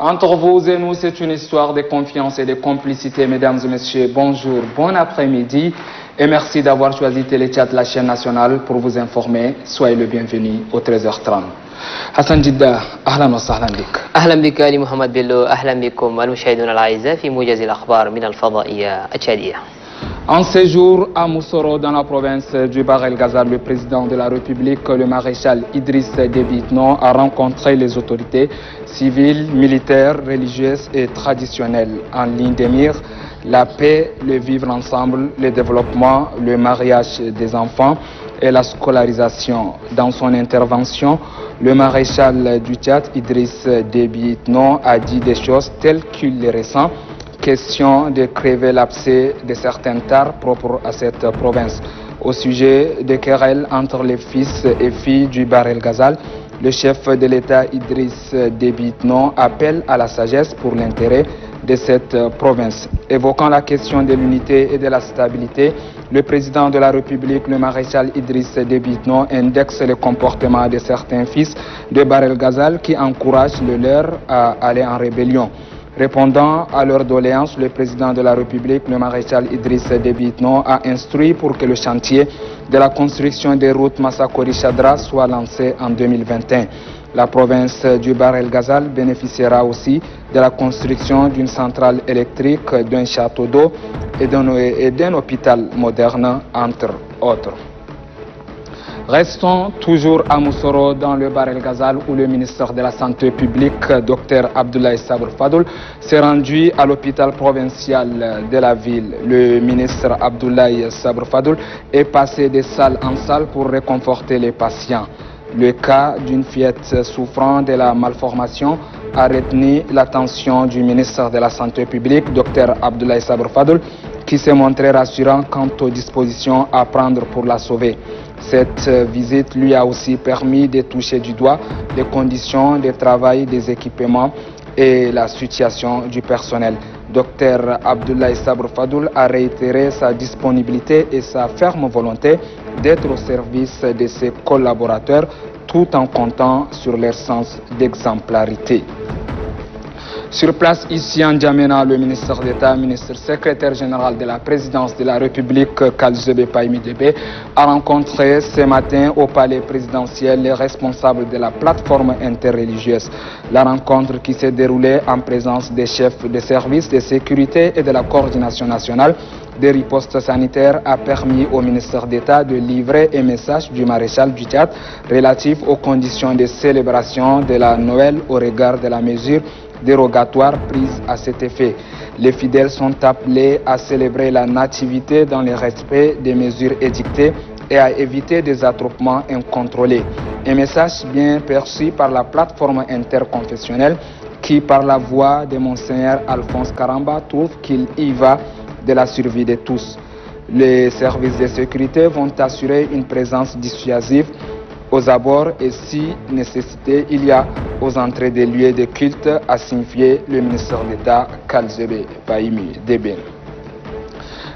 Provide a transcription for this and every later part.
Entre vous et nous, c'est une histoire de confiance et de complicité, mesdames et messieurs. Bonjour, bon après-midi et merci d'avoir choisi Téléchat, la chaîne nationale, pour vous informer. Soyez le bienvenu au 13h30. حسن جدة أهلا وسهلا بك. أهلا بك علي محمد بيلو. أهلا بكم المشاهدون الأعزاء في موجز الأخبار من الفضائية التشادية. En séjour à Moussoro, dans la province du Bahr El Ghazal, le président de la République, le maréchal Idriss Déby Itno, a rencontré les autorités civiles, militaires, religieuses et traditionnelles en ligne de mire, la paix, le vivre ensemble, le développement, le mariage des enfants et la scolarisation. Dans son intervention, le maréchal du Tchad, Idriss Déby Itno, a dit des choses telles qu'il les ressent. Question de crever l'abcès de certains tares propres à cette province. Au sujet des querelles entre les fils et filles du Bahr El Ghazal, le chef de l'État Idriss Déby Itno appelle à la sagesse pour l'intérêt de cette province. Évoquant la question de l'unité et de la stabilité, le président de la République, le maréchal Idriss Déby Itno, indexe le comportement de certains fils de Bahr El Ghazal qui encouragent le leur à aller en rébellion. Répondant à leurs doléances, le président de la République, le maréchal Idriss Déby Itno, a instruit pour que le chantier de la construction des routes Massakori-Chadra soit lancé en 2021. La province du Bahr El Ghazal bénéficiera aussi de la construction d'une centrale électrique, d'un château d'eau et d'un hôpital moderne, entre autres. Restons toujours à Moussoro, dans le Bahr El Ghazal, où le ministre de la Santé publique, Dr Abdoulaye Sabr Fadoul, s'est rendu à l'hôpital provincial de la ville. Le ministre Abdoulaye Sabr Fadoul est passé de salle en salle pour réconforter les patients. Le cas d'une fillette souffrant de la malformation a retenu l'attention du ministre de la Santé publique, Dr Abdoulaye Sabr Fadoul, qui s'est montré rassurant quant aux dispositions à prendre pour la sauver. Cette visite lui a aussi permis de toucher du doigt les conditions de travail des équipements et la situation du personnel. Dr Abdoulaye Sabr Fadoul a réitéré sa disponibilité et sa ferme volonté d'être au service de ses collaborateurs tout en comptant sur leur sens d'exemplarité. Sur place, ici en Djamena, le ministre d'État, ministre secrétaire général de la présidence de la République, Kalzebe Paimi Debe, a rencontré ce matin au palais présidentiel les responsables de la plateforme interreligieuse. La rencontre qui s'est déroulée en présence des chefs de services de sécurité et de la coordination nationale des ripostes sanitaires a permis au ministre d'État de livrer un message du maréchal du Tchad relatif aux conditions de célébration de la Noël au regard de la mesure dérogatoire prise à cet effet. Les fidèles sont appelés à célébrer la nativité dans le respect des mesures édictées et à éviter des attroupements incontrôlés. Un message bien perçu par la plateforme interconfessionnelle qui, par la voix de Monseigneur Alphonse Karamba, trouve qu'il y va de la survie de tous. Les services de sécurité vont assurer une présence dissuasive aux abords et si nécessité il y a aux entrées des lieux de culte, a signifié le ministre d'État Kalzebe Paimi Debe.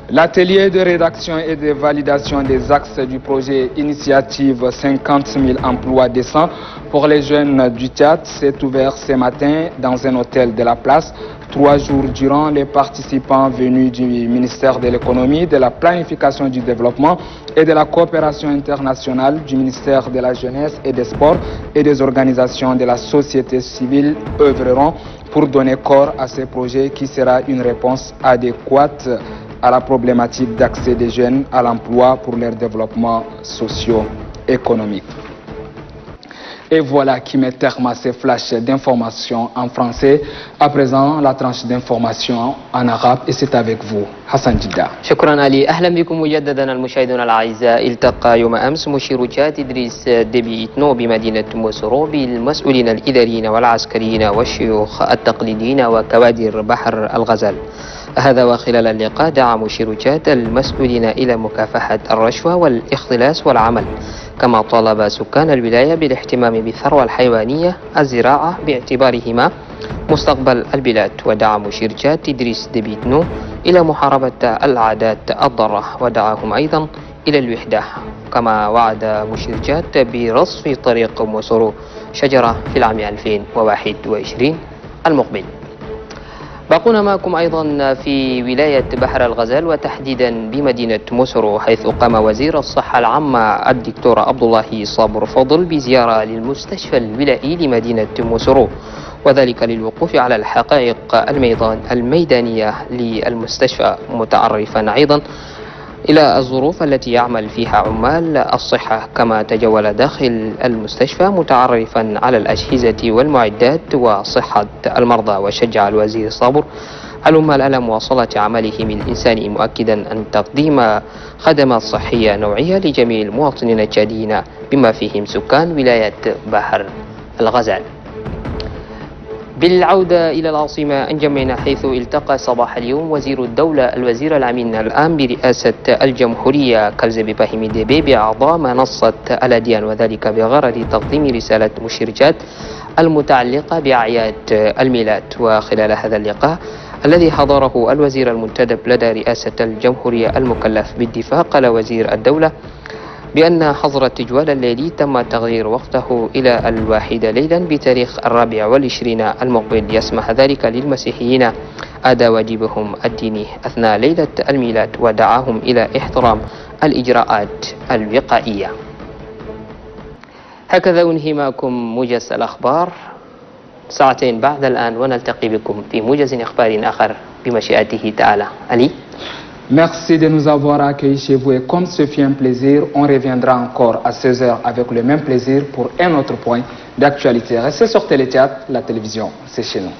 L'atelier de rédaction et de validation des axes du projet Initiative 50 000 emplois décents pour les jeunes du Tchad s'est ouvert ce matin dans un hôtel de la place. 3 jours durant, les participants venus du ministère de l'économie, de la planification du développement et de la coopération internationale, du ministère de la jeunesse et des sports et des organisations de la société civile œuvreront pour donner corps à ces projets qui sera une réponse adéquate à la problématique d'accès des jeunes à l'emploi pour leur développement socio-économique. Et voilà qui met terme à ces flashs d'informations en français. À présent, la tranche d'informations en arabe et c'est avec vous, Hassan Jidda. شكرا علي. أهلا بكم مجددا المشاهدون الأعزاء. التقى يوم أمس مشير تشاد إدريس ديبي إتنو بمدينة موسورو بالمسؤولين الإداريين والعسكريين والشيوخ التقليديين وكوادر بحر الغزال. هذا وخلال اللقاء دعا مشير تشاد المسؤولين إلى مكافحة الرشوة والاختلاس والعمل، كما طالب سكان الولاية بالاهتمام بالثروة الحيوانية الزراعة باعتبارهما مستقبل البلاد. ودعا مشير تشاد إدريس ديبي إتنو إلى محاربة العادات الضارة ودعاهم أيضا إلى الوحدة، كما وعد مشير تشاد برصف طريق موسورو شجرة في العام 2021 المقبل. باقون معكم أيضا في ولاية بحر الغزال وتحديدا بمدينة موسرو، حيث قام وزير الصحة العامة الدكتور عبد الله صابر فضل بزيارة للمستشفى الولائي لمدينة موسرو، وذلك للوقوف على الحقائق الميدانية للمستشفى، متعرفا أيضا إلى الظروف التي يعمل فيها عمال الصحة، كما تجول داخل المستشفى متعرفا على الأجهزة والمعدات وصحة المرضى. وشجع الوزير صابر العمال على مواصلة عملهم الإنساني، مؤكدا أن تقديم خدمات صحية نوعية لجميع المواطنين الجادين بما فيهم سكان ولاية بحر الغزال. بالعودة إلى العاصمة أنجمينا، حيث التقى صباح اليوم وزير الدولة الوزير الأمين العام برئاسة الجمهورية كالزبي باهيمي ديبي بأعضاء منصة الأديان، وذلك بغرض تقديم رسالة مشرجات المتعلقة بأعياد الميلاد. وخلال هذا اللقاء الذي حضره الوزير المنتدب لدى رئاسة الجمهورية المكلف بالدفاع، قال وزير الدولة بأن حظر التجوال الليلي تم تغيير وقته إلى 1 ليلا بتاريخ 24 المقبل، يسمح ذلك للمسيحيين أداء واجبهم الديني أثناء ليلة الميلاد، ودعاهم إلى احترام الإجراءات الوقائية. هكذا أنهي معكم موجز الأخبار ساعتين بعد الآن، ونلتقي بكم في موجز أخبار آخر بمشيئته تعالى. علي. Merci de nous avoir accueillis chez vous et comme ce fut un plaisir, on reviendra encore à 16h avec le même plaisir pour un autre point d'actualité. Restez sur Téléthéâtre, la télévision, c'est chez nous.